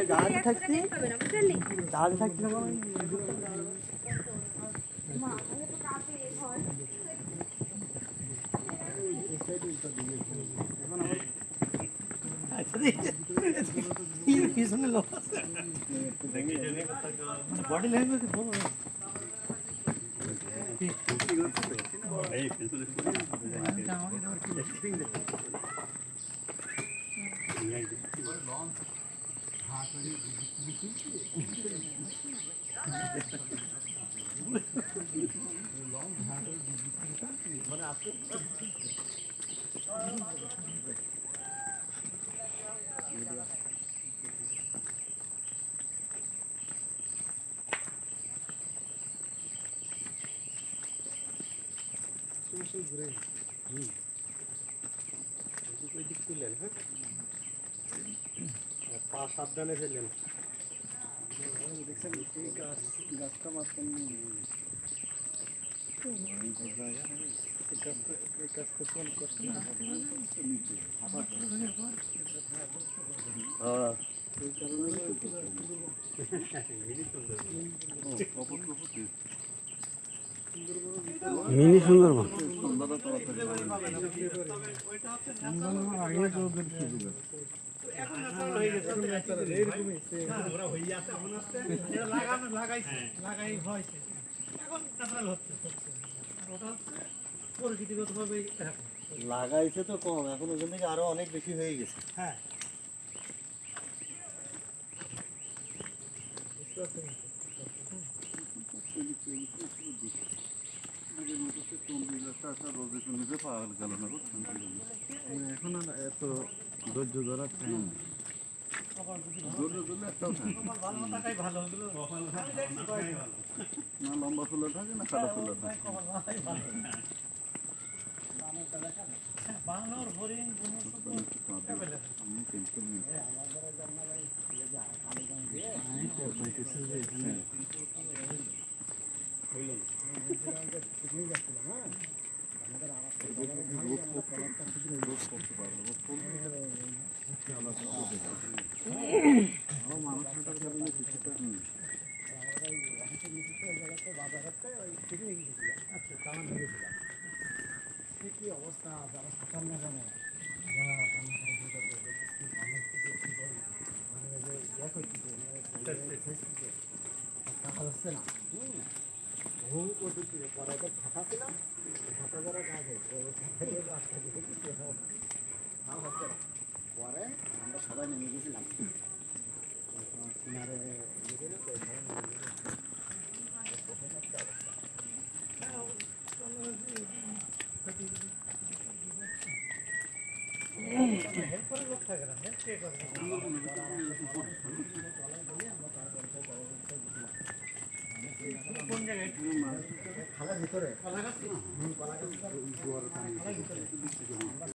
জাহাজে থাকছি পিছনে লোক আছে বডি ল্যাঙ্গুয়েজ পা সাবধানে ফেললেন দেখছেন এই গাছটা মাত্র মিনি সুন্দরবন লাগাইছে তো কম, এখন ওখান থেকে আরো অনেক বেশি হয়ে গেছে। হ্যাঁ এখন আর এত ধৈর্য ধরা না লম্বা ফুলে থাকে না খাটো ফুলে থাকে। কি অবস্থা যারা সাঁতার না জানে দেখা যাচ্ছে না ঘুম পদ্ধতিতে পরে তো ফাঁকা ছিল ফাঁকা যারা কাজ হচ্ছে পরে আমরা সবাই নেমে গেছিলাম কিনারে খালার ভিতরে